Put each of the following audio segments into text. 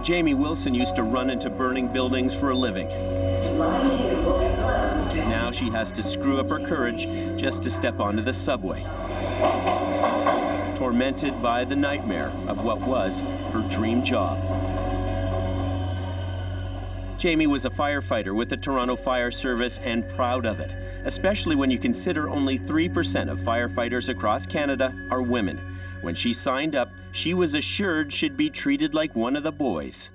Jamie Wilson used to run into burning buildings for a living. Now she has to screw up her courage just to step onto the subway. Tormented by the nightmare of what was her dream job. Jamie was a firefighter with the Toronto Fire Service and proud of it, especially when you consider only 3% of firefighters across Canada are women. When she signed up, she was assured she'd be treated like one of the boys.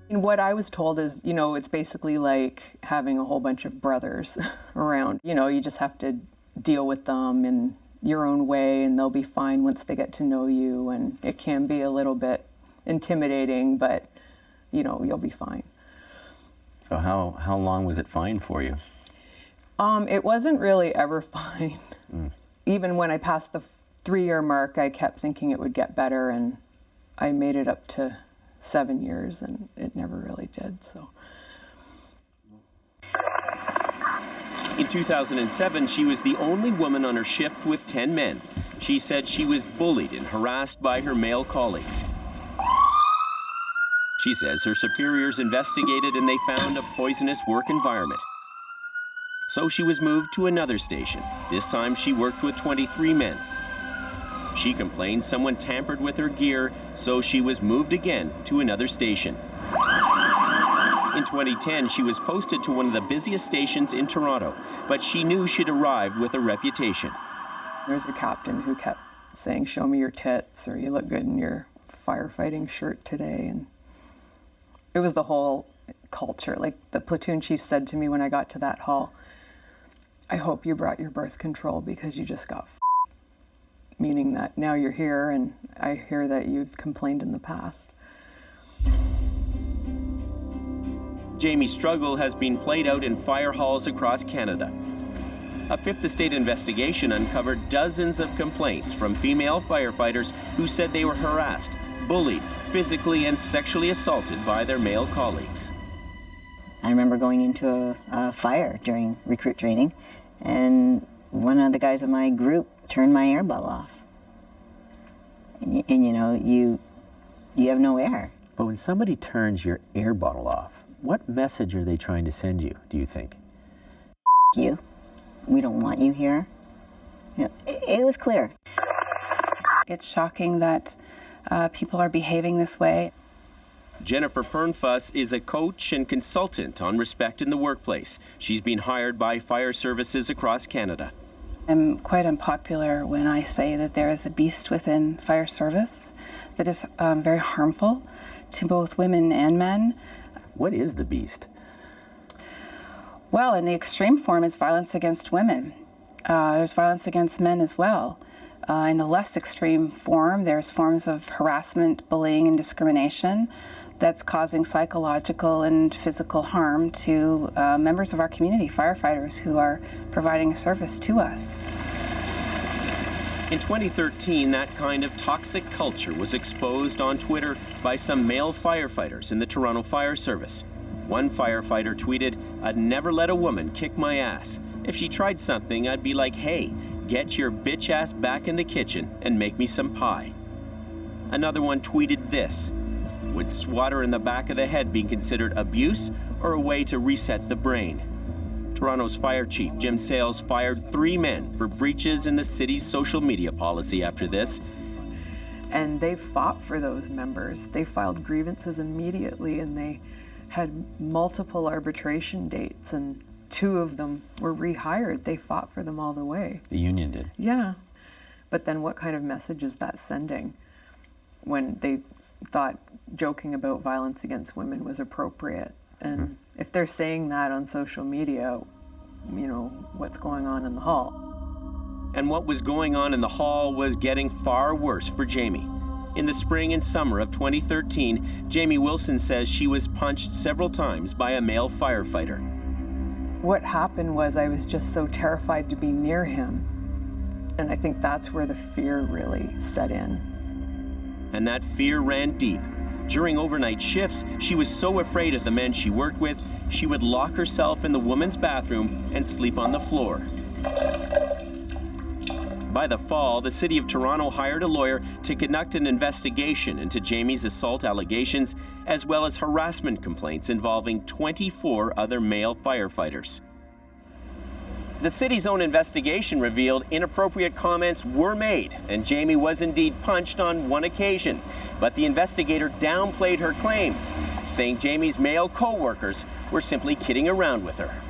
And what I was told is, you know, it's basically like having a whole bunch of brothers around. You know, you just have to deal with them in your own way and they'll be fine once they get to know you. And it can be a little bit intimidating, but, you know, you'll be fine. So how long was it fine for you? It wasn't really ever fine. Even when I passed the 3-year mark, I kept thinking it would get better, and I made it up to 7 years, and it never really did, so. In 2007, she was the only woman on her shift with 10 men. She said she was bullied and harassed by her male colleagues. She says her superiors investigated and they found a poisonous work environment. So she was moved to another station. This time she worked with 23 men. She complained someone tampered with her gear, so she was moved again to another station. In 2010, she was posted to one of the busiest stations in Toronto, but she knew she'd arrived with a reputation. There's a captain who kept saying, "Show me your tits," or "You look good in your firefighting shirt today." And it was the whole culture. Like the platoon chief said to me when I got to that hall, "I hope you brought your birth control because you just got f***." Meaning that now you're here and I hear that you've complained in the past. Jamie's struggle has been played out in fire halls across Canada. A Fifth Estate investigation uncovered dozens of complaints from female firefighters who said they were harassed, bullied, physically and sexually assaulted by their male colleagues. I remember going into a fire during recruit training, and one of the guys in my group turned my air bottle off. And you know, you have no air. But when somebody turns your air bottle off, what message are they trying to send you, do you think? You. We don't want you here. You know, it was clear. It's shocking that people are behaving this way. Jennifer Pernfuss is a coach and consultant on respect in the workplace. She's been hired by fire services across Canada. I'm quite unpopular when I say that there is a beast within fire service that is very harmful to both women and men. What is the beast? Well, in the extreme form, it's violence against women. There's violence against men as well. In a less extreme form, there's forms of harassment, bullying, and discrimination that's causing psychological and physical harm to members of our community, firefighters who are providing a service to us. In 2013, that kind of toxic culture was exposed on Twitter by some male firefighters in the Toronto Fire Service. One firefighter tweeted, "I'd never let a woman kick my ass. If she tried something, I'd be like, hey, get your bitch ass back in the kitchen and make me some pie." Another one tweeted this: "Would swat her in the back of the head be considered abuse or a way to reset the brain?" Toronto's fire chief, Jim Sales, fired 3 men for breaches in the city's social media policy after this. And they fought for those members. They filed grievances immediately, and they had multiple arbitration dates, and 2 of them were rehired. They fought for them all the way. The union did. Yeah. But then what kind of message is that sending when they thought joking about violence against women was appropriate? And if they're saying that on social media, you know, what's going on in the hall? And what was going on in the hall was getting far worse for Jamie. In the spring and summer of 2013, Jamie Wilson says she was punched several times by a male firefighter. What happened was I was just so terrified to be near him. And I think that's where the fear really set in. And that fear ran deep. During overnight shifts, she was so afraid of the men she worked with, she would lock herself in the woman's bathroom and sleep on the floor. By the fall, the City of Toronto hired a lawyer to conduct an investigation into Jamie's assault allegations, as well as harassment complaints involving 24 other male firefighters. The city's own investigation revealed inappropriate comments were made, and Jamie was indeed punched on one occasion. But the investigator downplayed her claims, saying Jamie's male co-workers were simply kidding around with her.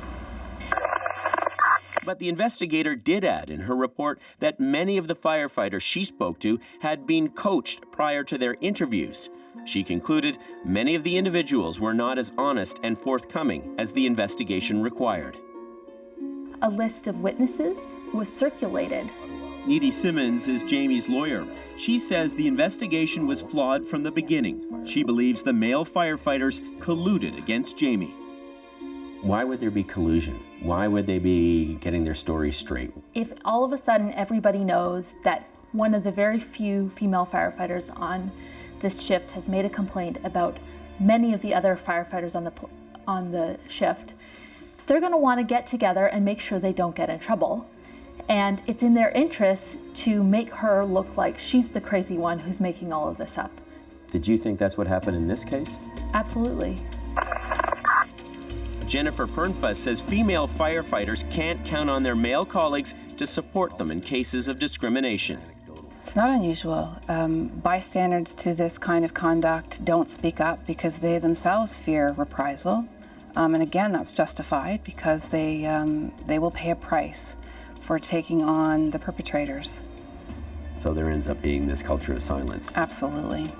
But the investigator did add in her report that many of the firefighters she spoke to had been coached prior to their interviews. She concluded many of the individuals were not as honest and forthcoming as the investigation required. A list of witnesses was circulated. Needy Simmons is Jamie's lawyer. She says the investigation was flawed from the beginning. She believes the male firefighters colluded against Jamie. Why would there be collusion? Why would they be getting their story straight? If all of a sudden everybody knows that one of the very few female firefighters on this shift has made a complaint about many of the other firefighters on the shift, they're going to want to get together and make sure they don't get in trouble. And it's in their interest to make her look like she's the crazy one who's making all of this up. Did you think that's what happened in this case? Absolutely. Jennifer Pernfuss says female firefighters can't count on their male colleagues to support them in cases of discrimination. It's not unusual. Bystanders to this kind of conduct don't speak up because they themselves fear reprisal. And again, that's justified because they will pay a price for taking on the perpetrators. So there ends up being this culture of silence. Absolutely.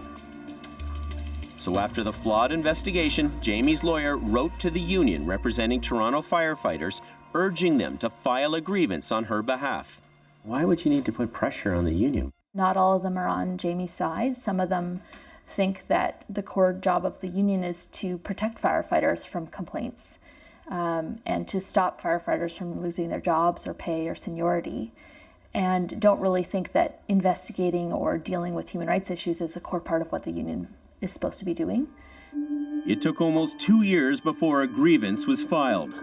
So after the flawed investigation, Jamie's lawyer wrote to the union representing Toronto firefighters, urging them to file a grievance on her behalf. Why would you need to put pressure on the union? Not all of them are on Jamie's side. Some of them think that the core job of the union is to protect firefighters from complaints and to stop firefighters from losing their jobs or pay or seniority, and don't really think that investigating or dealing with human rights issues is a core part of what the union is supposed to be doing. It took almost 2 years before a grievance was filed.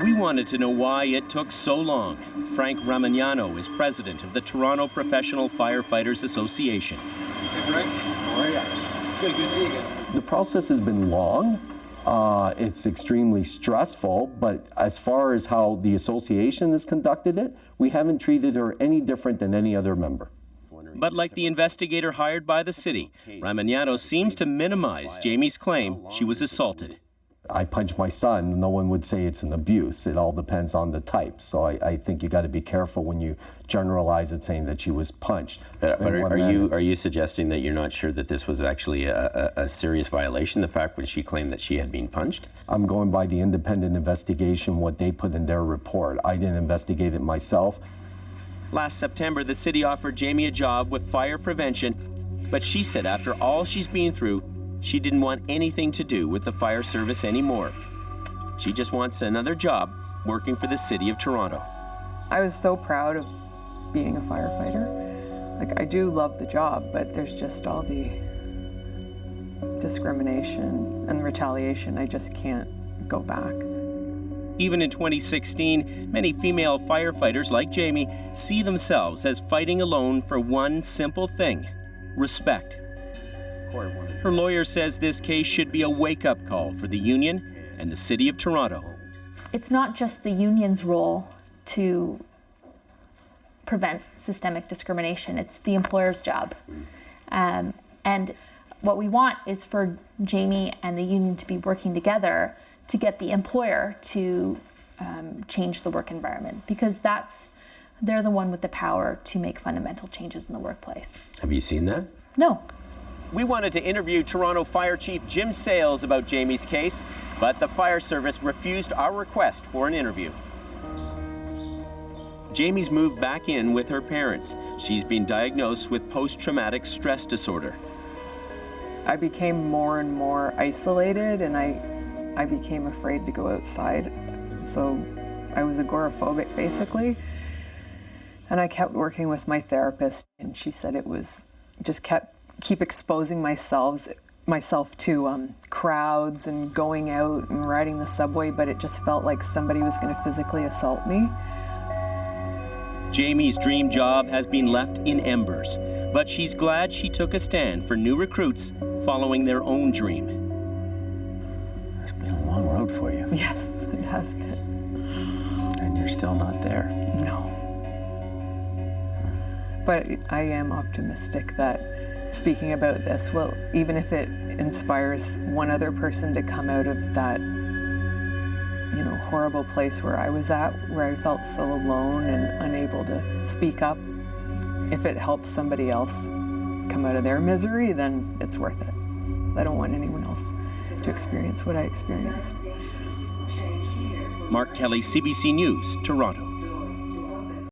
We wanted to know why it took so long. Frank Ramagnano is president of the Toronto Professional Firefighters Association. Hey Frank, how are you? Good to see you again. The process has been long. It's extremely stressful, but as far as how the association has conducted it, we haven't treated her any different than any other member. But like the investigator hired by the city, Ramagnano seems to minimize Jamie's claim she was assaulted. I punched my son, no one would say it's an abuse. It all depends on the type. So I think you got to be careful when you generalize it saying that she was punched. But are you suggesting that you're not sure that this was actually a serious violation, the fact when she claimed that she had been punched? I'm going by the independent investigation, what they put in their report. I didn't investigate it myself. Last September, the city offered Jamie a job with fire prevention, but she said after all she's been through, she didn't want anything to do with the fire service anymore. She just wants another job working for the City of Toronto. I was so proud of being a firefighter. Like, I do love the job, but there's just all the discrimination and the retaliation. I just can't go back. Even in 2016, many female firefighters like Jamie see themselves as fighting alone for one simple thing: respect. Her lawyer says this case should be a wake-up call for the union and the City of Toronto. It's not just the union's role to prevent systemic discrimination, it's the employer's job. And what we want is for Jamie and the union to be working together to get the employer to change the work environment, because they're the one with the power to make fundamental changes in the workplace. Have you seen that? No. We wanted to interview Toronto Fire Chief Jim Sales about Jamie's case, but the fire service refused our request for an interview. Jamie's moved back in with her parents. She's been diagnosed with post-traumatic stress disorder. I became more and more isolated, and I became afraid to go outside. So I was agoraphobic, basically. And I kept working with my therapist, and she said it was just keep exposing myself to crowds and going out and riding the subway, but it just felt like somebody was going to physically assault me. Jamie's dream job has been left in embers, but she's glad she took a stand for new recruits following their own dream. It's been a long road for you. Yes, it has been. And you're still not there. No. But I am optimistic that speaking about this will, even if it inspires one other person to come out of that, horrible place where I was at, where I felt so alone and unable to speak up, if it helps somebody else come out of their misery, then it's worth it. I don't want anyone else to experience what I experienced. Mark Kelly, CBC News, Toronto.